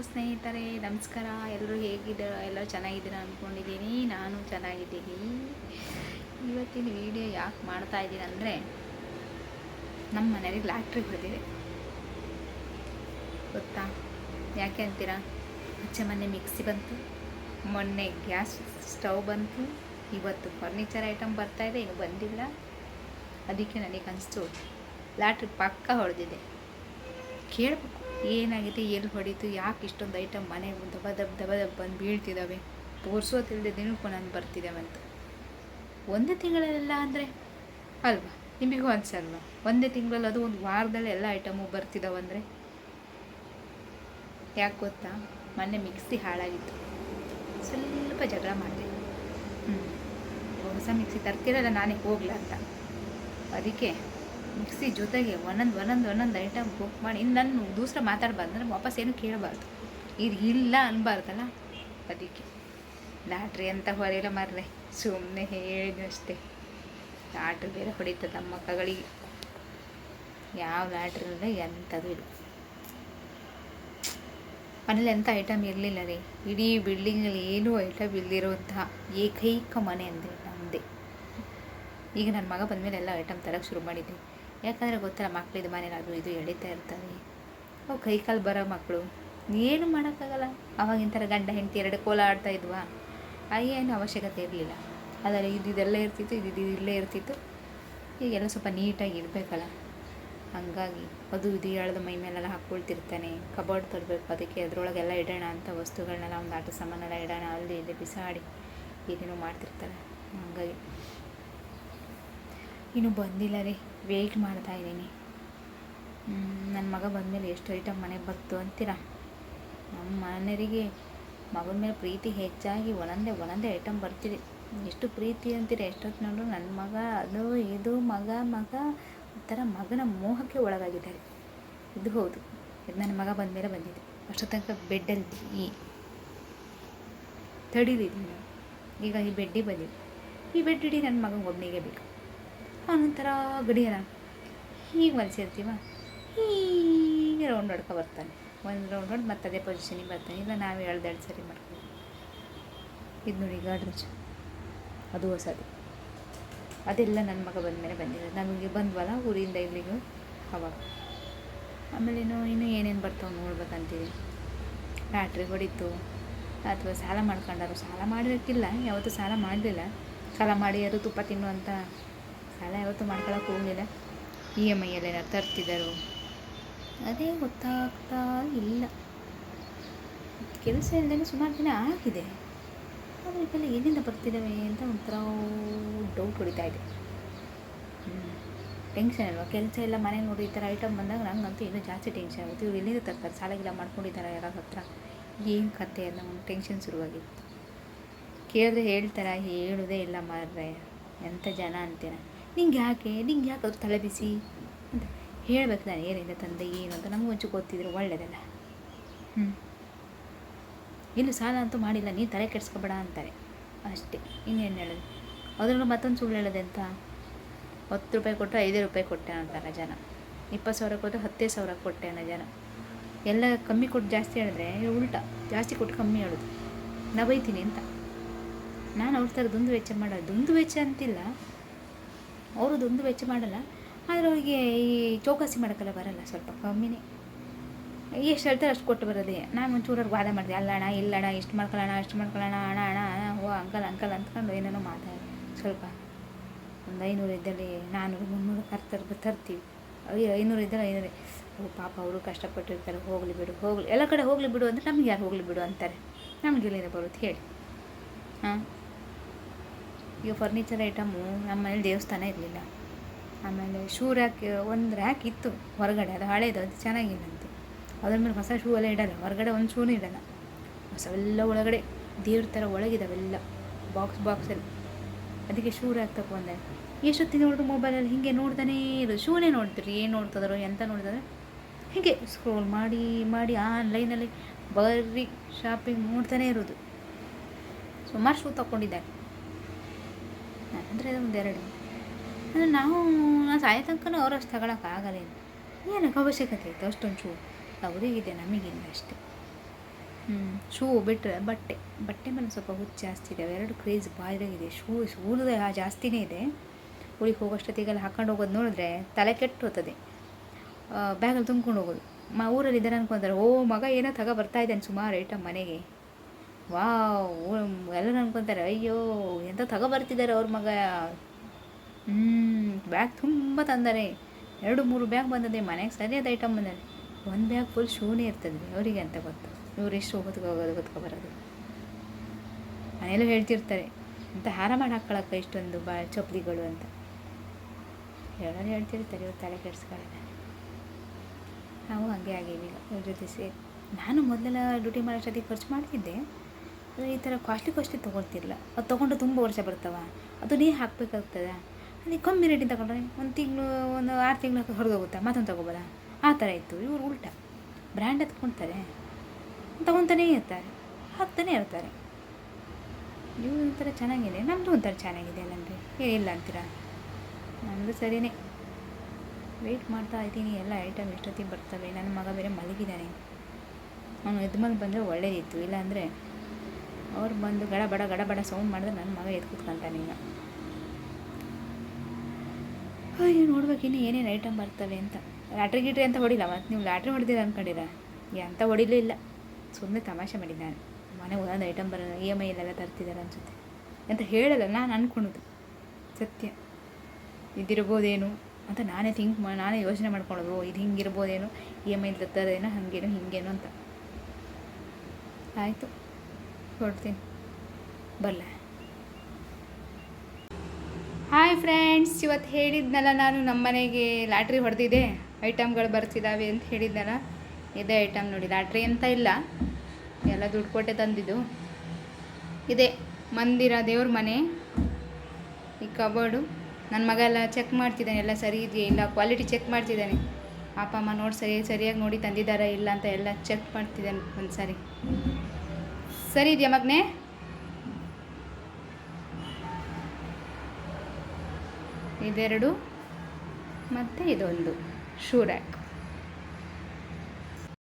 ಸ್ನೇಹಿತರೆ, ನಮಸ್ಕಾರ. ಎಲ್ಲರೂ ಹೇಗಿದ್ದೀರಾ? ಎಲ್ಲರೂ ಚೆನ್ನಾಗಿದ್ದೀರಾ ಅಂದ್ಕೊಂಡಿದ್ದೀನಿ. ನಾನು ಚೆನ್ನಾಗಿದ್ದೀನಿ. ಇವತ್ತಿನ ವಿಡಿಯೋ ಯಾಕೆ ಮಾಡ್ತಾ ಇದ್ದೀನಿ ಅಂದರೆ, ನಮ್ಮ ಮನೇಲಿ ಲಾಟ್ರಿ ಹೊಡೆದಿದೆ. ಗೊತ್ತಾ? ಯಾಕೆ ಅಂತೀರಾ? ಮೊನ್ನೆ ಮಿಕ್ಸಿ ಬಂತು, ಮೊನ್ನೆ ಗ್ಯಾಸ್ ಸ್ಟವ್ ಬಂತು, ಇವತ್ತು ಫರ್ನಿಚರ್ ಐಟಮ್ ಬರ್ತಾಯಿದೆ, ಇನ್ನು ಬಂದಿಲ್ಲ. ಅದಕ್ಕೆ ನನಗೆ ಅನಿಸ್ತು ಲಾಟ್ರಿ ಪಕ್ಕ ಹೊಡೆದಿದೆ. ಕೇಳಬೇಕು ಏನಾಗಿದೆ, ಎಲ್ಲಿ ಹೊಡೀತು, ಯಾಕೆ ಇಷ್ಟೊಂದು ಐಟಮ್ ಮನೆ ದಬ ದಬ ಬಂದು ಬೀಳ್ತಿದ್ದಾವೆ, ತೋರಿಸೋತಿಲ್ಲದೆ ದಿನಕ್ಕೂ ನಾನು ಬರ್ತಿದ್ದಾವಂತ. ಒಂದೇ ತಿಂಗಳಲ್ಲ ಅಂದರೆ ಅಲ್ವಾ, ನಿಮಗೂ ಅನ್ಸಲ್ವಾ? ಒಂದೇ ತಿಂಗಳಲ್ಲಿ ಅದು ಒಂದು ವಾರದಲ್ಲಿ ಎಲ್ಲ ಐಟಮು ಬರ್ತಿದ್ದಾವಂದರೆ. ಯಾಕೆ ಗೊತ್ತಾ? ಮೊನ್ನೆ ಮಿಕ್ಸಿ ಹಾಳಾಗಿತ್ತು, ಸ್ವಲ್ಪ ಜಗಳ ಮಾಡಿದೆ. ಹೊಸ ಮಿಕ್ಸಿ ತರ್ತಿರಲ್ಲ, ನಾನೇ ಹೋಗ್ಲ ಅಂತ. ಅದಕ್ಕೆ ಮಿಕ್ಸಿ ಜೊತೆಗೆ ಒಂದೊಂದು ಐಟಮ್ ಬುಕ್ ಮಾಡಿ, ಇನ್ನು ನಾನು ದೂಸರ ಮಾತಾಡಬಾರ್ದು ಅಂದರೆ ವಾಪಸ್ ಏನು ಕೇಳಬಾರ್ದು, ಇದು ಇಲ್ಲ ಅನ್ಬಾರ್ದಲ್ಲ. ಅದಕ್ಕೆ ಲಾಟ್ರಿ ಅಂತ ಹೊರೆಯಲ್ಲ ಮಾರ್ರೆ, ಸುಮ್ಮನೆ ಹೇಳಿದ್ವಿ ಅಷ್ಟೇ. ಲಾಟ್ರಿ ಬೇರೆ ಹೊಡಿತದೆ ನಮ್ಮ ಮಕ್ಕಳಿಗೆ. ಯಾವ ಲಾಟ್ರಿ ಇಲ್ಲ, ಎಂಥದ್ದು ಇಲ್ಲ. ಮನೇಲಿ ಎಂಥ ಐಟಮ್ ಇರಲಿಲ್ಲ ರೀ. ಇಡೀ ಬಿಲ್ಡಿಂಗಲ್ಲಿ ಏನೂ ಐಟಮ್ ಇಲ್ಲದಿರುವಂತಹ ಏಕೈಕ ಮನೆ ಅಂದರೆ ನಮ್ಮದೇ. ಈಗ ನನ್ನ ಮಗ ಬಂದಮೇಲೆ ಎಲ್ಲ ಐಟಮ್ ತರೋಕ್ಕೆ ಶುರು ಮಾಡಿದ್ದೆ. ಯಾಕಂದರೆ ಗೊತ್ತಲ್ಲ, ಮಕ್ಕಳಿದ್ದು ಮನೇಲಿ ಅದು ಇದು ಎಳಿತಾ ಇರ್ತಾರೆ. ಅವು ಕೈಕಾಲು ಬರೋ ಮಕ್ಕಳು, ಏನು ಮಾಡೋಕ್ಕಾಗಲ್ಲ. ಅವಾಗಿನ ಥರ ಗಂಡ ಹೆಂಡತಿ ಎರಡು ಕೋಲ ಆಡ್ತಾ ಇದ್ವಾ? ಏನು ಅವಶ್ಯಕತೆ ಇರಲಿಲ್ಲ. ಆದರೆ ಇದೆಲ್ಲ ಇರ್ತಿತ್ತು, ಇದು ಇಲ್ಲೇ ಇರ್ತಿತ್ತು. ಈಗೆಲ್ಲ ಸ್ವಲ್ಪ ನೀಟಾಗಿ ಇರಬೇಕಲ್ಲ, ಹಾಗಾಗಿ ಅದು ಇದು ಎಳೆದು ಮೈ ಮೇಲೆಲ್ಲ ಹಾಕ್ಕೊಳ್ತಿರ್ತಾನೆ. ಕಬೋರ್ಡ್ ತರಬೇಕು, ಅದಕ್ಕೆ ಅದರೊಳಗೆಲ್ಲ ಇಡೋಣ ಅಂತ ವಸ್ತುಗಳನ್ನೆಲ್ಲ, ಒಂದು ಆಟ ಸಾಮಾನೆಲ್ಲ ಇಡೋಣ, ಅಲ್ಲಿ ಇಲ್ಲಿ ಬಿಸಾಡಿ ಏನೇನೋ ಮಾಡ್ತಿರ್ತಾರೆ. ಹಾಗಾಗಿ ಇನ್ನೂ ಬಂದಿಲ್ಲ ರೀ, ವೆಯ್ಟ್ ಮಾಡ್ತಾಯಿದ್ದೀನಿ. ನನ್ನ ಮಗ ಬಂದಮೇಲೆ ಎಷ್ಟು ಐಟಮ್ ಮನೆಗೆ ಬರ್ತು ಅಂತೀರಾ? ನಮ್ಮ ಮನೆಯವರಿಗೆ ಮಗನ ಮೇಲೆ ಪ್ರೀತಿ ಹೆಚ್ಚಾಗಿ ಒಂದೊಂದೇ ಐಟಮ್ ಬರ್ತಿದೆ. ಎಷ್ಟು ಪ್ರೀತಿ ಅಂತೀರ, ಎಷ್ಟೊತ್ತು ನೋಡ್ರು ನನ್ನ ಮಗ ಅದು ಇದು ಮಗ ಒಂಥರ ಮಗನ ಮೋಹಕ್ಕೆ ಒಳಗಾಗಿದ್ದಾರೆ. ಇದು ಹೌದು, ಇದು ನನ್ನ ಮಗ ಬಂದಮೇಲೆ ಬಂದಿದೆ. ಅಷ್ಟೋ ತನಕ ಬೆಡ್ಡಲ್ಲಿ ತಡೀಲಿದ್ದೀನಿ. ಈಗ ಈ ಬೆಡ್ಡಿಗೆ ಬಂದಿದೆ. ಈ ಬೆಡ್ ಇಡೀ ನನ್ನ ಮಗನಿಗೆ ಒಬ್ಬನಿಗೆ ಬೇಕು. ಅವನೊಂಥರ ಗಡಿಯಾರ ಹೀಗೆ ಮಲಸಿರ್ತೀವ, ಹೀಗೆ ರೌಂಡ್ ಹೊಡ್ಕೊ ಬರ್ತಾನೆ. ಒಂದು ರೌಂಡ್ ಹೊಡೆದು ಮತ್ತೆ ಅದೇ ಪೊಸಿಷನಿಗೆ ಬರ್ತಾನೆ. ಇಲ್ಲ ನಾವು ಎಳ್ದೆರಡು ಸರಿ ಮಾಡ್ತೀವಿ. ಇದು ನೋಡಿ ಗಾಡ್ರೇಜ್, ಅದು ಹೊಸದು. ಅದೆಲ್ಲ ನನ್ನ ಮಗ ಬಂದಮೇಲೆ ಬಂದಿದೆ. ನಮಗೆ ಬಂದ್ವಲ್ಲ ಊರಿಂದ ಇಲ್ಲಿಗೂ ಅವಾಗ. ಆಮೇಲೆ ಇನ್ನೂ ಏನೇನು ಬರ್ತಾವೆ ನೋಡ್ಬೇಕಂತೀವಿ. ಲಾಟ್ರಿ ಹೊಡಿತು ಅಥವಾ ಸಾಲ ಮಾಡ್ಕೊಂಡಾರು. ಸಾಲ ಮಾಡಿರೋಕ್ಕಿಲ್ಲ, ಯಾವತ್ತೂ ಸಾಲ ಮಾಡಲಿಲ್ಲ. ಸಾಲ ಮಾಡಿ ಯಾರು ತುಪ್ಪ ತಿನ್ನು ಅಂತ ಸಾಲ ಯಾವತ್ತೂ ಮಾಡ್ಕೊಳಕ್ಕೆ ಹೋಗಲಿಲ್ಲ. EMI ಏನಾರು ತರ್ತಿದ್ದರು, ಅದೇ ಗೊತ್ತಾಗ್ತಾ ಇಲ್ಲ. ಕೆಲಸ ಇಲ್ಲದೇ ಸುಮಾರು ದಿನ ಆಗಿದೆ. ಆದರೆ ಇದೆಲ್ಲ ಎಲ್ಲಿಂದ ಬರ್ತಿದ್ದಾವೆ ಅಂತ ಒಂಥರ ಡೌಟ್ ಹೊಡಿತಾ ಇದೆ. ಟೆನ್ಷನ್ ಅಲ್ವಾ? ಕೆಲಸ ಎಲ್ಲ ಮನೆ ನೋಡಿ ಈ ಥರ ಐಟಮ್ ಬಂದಾಗ ನಂಗಂತೂ ಇನ್ನೂ ಜಾಸ್ತಿ ಟೆನ್ಷನ್ ಆಗುತ್ತೆ. ಇವ್ರು ಎಲ್ಲಿಂದ ತರ್ತಾರೆ? ಸಾಲಾಗಿಲ್ಲ ಮಾಡ್ಕೊಂಡಿದ್ದಾರೆ ಯಾರ ಹತ್ರ? ಏನು ಕತೆ ಅನ್ನೋ ಒಂದು ಟೆನ್ಷನ್ ಶುರುವಾಗಿತ್ತು. ಕೇಳಿದ್ರೆ ಹೇಳ್ತಾರೆ, ಹೇಳೋದೇ ಇಲ್ಲ ಮಾರ್ರೆ, ಎಂಥ ಜನ ಅಂತೀರ. ನಿಂಗೆ ಯಾಕೆ ಅದು ತಲೆ ಬಿಸಿ ಅಂತ ಹೇಳ್ಬೇಕು. ನಾನು ಏನಿಂದ ತಂದೆ ಏನು ಅಂತ ನಮಗೂ ಒಂಚೂರು ಗೊತ್ತಿದ್ರು ಒಳ್ಳೆಯದಲ್ಲ. ಇನ್ನು ಸಾಲ ಅಂತೂ ಮಾಡಿಲ್ಲ, ನೀನು ತಲೆ ಕೆಡಿಸ್ಕೊಬೇಡ ಅಂತಾರೆ ಅಷ್ಟೇ. ಇನ್ನೇನು ಹೇಳೋದು? ಅದರಲ್ಲೂ ಮತ್ತೊಂದು ಸುಳ್ಳು ಹೇಳೋದೆ ಅಂತ, 10 ರೂಪಾಯಿ ಕೊಟ್ಟರೆ 5 ರೂಪಾಯಿ ಕೊಟ್ಟೆ ಅಂತಾರೆ ಜನ. 20 ಸಾವಿರ ಕೊಟ್ಟರೆ 10 ಸಾವಿರ ಕೊಟ್ಟೆ ಅನ್ನೋ ಜನ. ಎಲ್ಲ ಕಮ್ಮಿ ಕೊಟ್ಟು ಜಾಸ್ತಿ ಹೇಳಿದ್ರೆ ಉಲ್ಟಾ, ಜಾಸ್ತಿ ಕೊಟ್ಟು ಕಮ್ಮಿ ಹೇಳೋದು. ನಾ ಬೈತೀನಿ ಅಂತ. ನಾನು ಅವ್ರ ಥರ ದುಂದು ವೆಚ್ಚ ಮಾಡೋದು. ದುಂದು ವೆಚ್ಚ ಅಂತಿಲ್ಲ, ಅವರು ದುಂದು ವೆಚ್ಚ ಮಾಡಲ್ಲ. ಆದರೆ ಅವರಿಗೆ ಈ ಚೌಕಾಸಿ ಮಾಡೋಕ್ಕೆಲ್ಲ ಬರಲ್ಲ, ಸ್ವಲ್ಪ ಕಮ್ಮಿನೇ. ಎಷ್ಟು ಹೇಳ್ತಾರೆ ಅಷ್ಟು ಕೊಟ್ಟು ಬರೋದೇ. ನಾನು ಒಂಚೂರವ್ರಿಗೆ ವಾದ ಮಾಡಿದೆ, ಅಲ್ಲಣ್ಣ ಇಲ್ಲಣ್ಣ, ಇಷ್ಟು ಮಾಡ್ಕೊಳ್ಳೋಣ ಅಷ್ಟು ಮಾಡ್ಕೊಳ್ಳೋಣ, ಅಣ್ಣ ಓ ಅಂಕಲ್ ಅಂದ್ಕೊಂಡು ಏನೇನೋ ಮಾತಾಡಿ ಸ್ವಲ್ಪ ಒಂದು 500 ಇದ್ದಲ್ಲಿ 400 300 ತರ್ತೀವಿ. 500 ಇದ್ದಲ್ಲಿ 500. ಓ ಪಾಪ ಅವರು ಕಷ್ಟಪಟ್ಟಿರ್ತಾರೆ, ಹೋಗಲಿ ಬಿಡು ಎಲ್ಲ ಕಡೆ ಹೋಗಲಿ ಬಿಡು ಅಂದರೆ ನಮ್ಗೆ ಯಾರು ಹೋಗಲಿ ಬಿಡು ಅಂತಾರೆ. ನಮ್ಗೆ ಎಲ್ಲಿಂದ ಬರುತ್ತೆ ಹೇಳಿ? ಈಗ ಫರ್ನಿಚರ್ ಐಟಮು ನಮ್ಮ ಮನೇಲಿ ದೇವಸ್ಥಾನ ಇರಲಿಲ್ಲ. ಆಮೇಲೆ ಶೂ ರ್ಯಾಕ್, ಒಂದು ರ್ಯಾಕ್ ಇತ್ತು ಹೊರಗಡೆ, ಅದು ಹಳೇದು, ಅದು ಚೆನ್ನಾಗಿಲ್ಲಂತೆ. ಅದ್ರ ಮೇಲೆ ಹೊಸ ಶೂ ಎಲ್ಲ ಇಡೋಲ್ಲ, ಹೊರಗಡೆ ಒಂದು ಶೂನೂ ಇಡೋಲ್ಲ. ಹೊಸವೆಲ್ಲ ಒಳಗಡೆ ದೇವ್ರ ಥರ ಒಳಗಿದಾವೆಲ್ಲ ಬಾಕ್ಸಲ್ಲಿ. ಅದಕ್ಕೆ ಶೂ ರ್ಯಾಕ್ ತಗೊಂಡೆ. ಎಷ್ಟೊತ್ತಿನ ನೋಡಿದ್ರು ಮೊಬೈಲಲ್ಲಿ ಹೀಗೆ ನೋಡ್ತಾನೇ ಇರೋದು. ಶೂನೇ ನೋಡ್ತೀರಿ, ಏನು ನೋಡ್ತಿದ್ರು ಎಂತ ನೋಡ್ತಿದ್ರೆ ಹೀಗೆ ಸ್ಕ್ರೋಲ್ ಮಾಡಿ ಆನ್ಲೈನಲ್ಲಿ ಬರೀ ಶಾಪಿಂಗ್ ನೋಡ್ತಾನೇ ಇರೋದು. ಸುಮಾರು ಶೂ ತೊಗೊಂಡಿದ್ದಾರೆ. ಅಂದರೆ ಒಂದೆರಡು. ಅಂದರೆ ನಾನು ಸಾಯೋ ತನಕನೂ ಅವರಷ್ಟು ತಗೊಳಕ್ಕಾಗಲ್ಲ. ಏನಕ್ಕೆ ಅವಶ್ಯಕತೆ ಇತ್ತು ಅಷ್ಟೊಂದು ಶೂ? ಅವರಿಗಿದೆ, ನಮಗಿಲ್ಲ ಅಷ್ಟೇ. ಶೂ ಬಿಟ್ಟರೆ ಬಟ್ಟೆ ಮೇಲೆ ಸ್ವಲ್ಪ ಹುಚ್ಚು ಜಾಸ್ತಿ ಇದೆ. ಎರಡು ಕ್ರೇಜ್ ಬಾಯ್ದಾಗಿದೆ. ಶೂದ ಜಾಸ್ತಿನೇ ಇದೆ. ಊರಿಗೆ ಹೋಗೋಷ್ಟೊತ್ತಿಗೆಲ್ಲ ಹಾಕೊಂಡು ಹೋಗೋದು ನೋಡಿದ್ರೆ ತಲೆ ಕೆಟ್ಟು ಹೋಗ್ತದೆ. ಬ್ಯಾಗಲ್ಲಿ ತುಂಬ್ಕೊಂಡು ಹೋಗೋದು. ಊರಲ್ಲಿ ಇದ್ದಾರೆ ಅನ್ಕೊತಾರೆ, ಓ ಮಗ ಏನೋ ಬರ್ತಾ ಇದ್ದಾನೆ ಸುಮಾರು ಐಟಮ್ ಮನೆಗೆ. ಎಲ್ಲರೂ ಅನ್ಕೊತಾರೆ, ಅಯ್ಯೋ ಎಂತ ಬರ್ತಿದ್ದಾರೆ ಅವ್ರ ಮಗ. ಬ್ಯಾಗ್ ತುಂಬ ತಂದರೆ 2-3 ಬ್ಯಾಗ್ ಬಂದದೆ. ಮನೆಗೆ ಸರಿಯಾದ ಐಟಮ್ ಬಂದರೆ ಒಂದು ಬ್ಯಾಗ್ ಫುಲ್ ಶೂನೇ ಇರ್ತದೆ. ಅವರಿಗೆ ಅಂತ ಗೊತ್ತು ಇವ್ರು ಎಷ್ಟು ಹೊತ್ಕೊ ಬರೋದು. ಮನೆಯಲ್ಲೂ ಹೇಳ್ತಿರ್ತಾರೆ, ಅಂತ ಹಾರ ಮಾಡಿ ಹಾಕ್ಕೊಳಕ್ಕ ಇಷ್ಟೊಂದು ಚಪ್ಪಲಿಗಳು ಅಂತ ಹೇಳ್ತಿರ್ತಾರೆ. ಇವ್ರು ತಲೆ ಕೆಡಿಸ್ಕೊಳ್ಳೋಣ. ನಾವು ಹಾಗೆ ಆಗೀವಿ ಈಗ ಇವ್ರ ಜೊತೆ ಸೇರಿ. ನಾನು ಮೊದಲೆಲ್ಲ ಡ್ಯೂಟಿ ಮಾಡೋಷ್ಟೊತ್ತಿಗೆ ಖರ್ಚು ಮಾಡ್ತಿದ್ದೆ. ಆದರೆ ಈ ಥರ ಕಾಸ್ಟ್ಲಿ ತೊಗೊಳ್ತಿರಲಿಲ್ಲ. ಅದು ತೊಗೊಂಡು ತುಂಬ ವರ್ಷ ಬರ್ತಾವ. ಅದು ನೀರು ಹಾಕಬೇಕಾಗ್ತದೆ. ಅದಕ್ಕೆ ಕಮ್ಮಿ ರೇಟಿಂದ ತಗೊಂಡ್ರೆ ಒಂದು 6 ತಿಂಗಳು ಹೊರಗೋಗುತ್ತಾ, ಮತ್ತೊಂದು ತೊಗೋಬೋದ, ಆ ಥರ ಇತ್ತು. ಇವ್ರು ಉಲ್ಟಾ ಬ್ರ್ಯಾಂಡ್ ಎತ್ಕೊಳ್ತಾರೆ, ತೊಗೊತಾನೇ ಇರ್ತಾರೆ, ಹಾಕ್ತಾನೆ ಇರ್ತಾರೆ. ಇವ್ರು ಒಂಥರ ಚೆನ್ನಾಗಿದೆ, ನಮ್ಮದು ಒಂಥರ ಚೆನ್ನಾಗಿದೆ ಅಲ್ಲಂದರೆ ಏನಿಲ್ಲ ಅಂತೀರಾ. ನಮ್ಮದು ಸರಿಯೇ. ವೆಯ್ಟ್ ಮಾಡ್ತಾ ಇದ್ದೀನಿ ಎಲ್ಲ ಐಟಮ್ ಎಷ್ಟೊತ್ತಿಗೆ ಬರ್ತವೆ. ನನ್ನ ಮಗ ಬೇರೆ ಮಲಗಿದ್ದಾನೆ. ಅವನು ಎದ್ಮೇಲೆ ಬಂದರೆ ಒಳ್ಳೇದಿತ್ತು. ಇಲ್ಲಾಂದರೆ ಅವ್ರು ಬಂದು ಗಡಬಡ ಸೌಂಡ್ ಮಾಡಿದ್ರೆ ನನ್ನ ಮಗ ಎದ್ದು ಕೂತ್ಕೊಂತಾನೆ. ಈಗ ಅಯ್ಯೋ ನೋಡ್ಬೇಕು ಇನ್ನು ಏನೇನು ಐಟಮ್ ಬರ್ತವೆ ಅಂತ. ಲ್ಯಾಟ್ರಿ ಅಂತ ಹೊಡಿಲ್ಲ. ಮತ್ತು ನೀವು ಲ್ಯಾಟ್ರಿ ಹೊಡೆದಿರ ಅಂದ್ಕೊಂಡಿರ, ಎಂತ ಹೊಡಿಲೂ ಇಲ್ಲ. ಸುಮ್ಮನೆ ತಮಾಷೆ ಮಾಡಿದ್ದಾನೆ. ಮನೆಗೆ ಒಂದೊಂದು ಐಟಮ್ ಬರೋದು EMI ಎಲ್ಲ ತರ್ತಿದ್ದಾರೆ ಅನಿಸುತ್ತೆ ಅಂತ ಹೇಳಲ್ಲ. ನಾನು ಅಂದ್ಕೊಳೋದು ಸತ್ಯ ಇದಿರ್ಬೋದೇನು ಅಂತ ನಾನೇ ಯೋಚನೆ ಮಾಡ್ಕೊಳ್ಳೋದು. ಇದು ಹಿಂಗಿರ್ಬೋದೇನೋ, EMI ತರ್ತದೇನೋ, ಹಿಂಗೇನೋ ಅಂತ. ಆಯಿತು, ಕೊಡ್ತೀನಿ, ಬರಲ್ಲ. ಹಾಯ್ ಫ್ರೆಂಡ್ಸ್, ಇವತ್ತು ಹೇಳಿದ್ನಲ್ಲ ನಾನು ನಮ್ಮ ಮನೆಗೆ ಲಾಟ್ರಿ ಹೊಡೆದಿದೆ, ಐಟಮ್ಗಳು ಬರ್ತಿದ್ದಾವೆ ಅಂತ ಹೇಳಿದ್ನಲ್ಲ. ಇದೇ ಐಟಮ್ ನೋಡಿ. ಲಾಟ್ರಿ ಅಂತ ಇಲ್ಲ, ಎಲ್ಲ ದುಡ್ಡು ಕೊಟ್ಟೆ ತಂದಿದ್ದು. ಇದೆ ಮಂದಿರ, ದೇವ್ರ ಮನೆ, ಈ ಕಬೋರ್ಡು. ನನ್ನ ಮಗ ಎಲ್ಲ ಚೆಕ್ ಮಾಡ್ತಿದ್ದಾನೆ, ಎಲ್ಲ ಸರಿ ಇದೆಯಾ ಇಲ್ಲ, ಕ್ವಾಲಿಟಿ ಚೆಕ್ ಮಾಡ್ತಿದ್ದಾನೆ. ಅಪ್ಪ ಅಮ್ಮ ನೋಡಿ ಸರಿಯಾಗಿ ನೋಡಿ ತಂದಿದ್ದಾರಾ ಇಲ್ಲ ಅಂತ ಎಲ್ಲ ಚೆಕ್ ಮಾಡ್ತಿದ್ದಾನೆ ಒಂದು ಸರಿ ಇದೆಯಾ ಮಗನೇ? ಇದೆರಡು ಮತ್ತು ಇದೊಂದು ಶೂ ರ್ಯಾಕ್.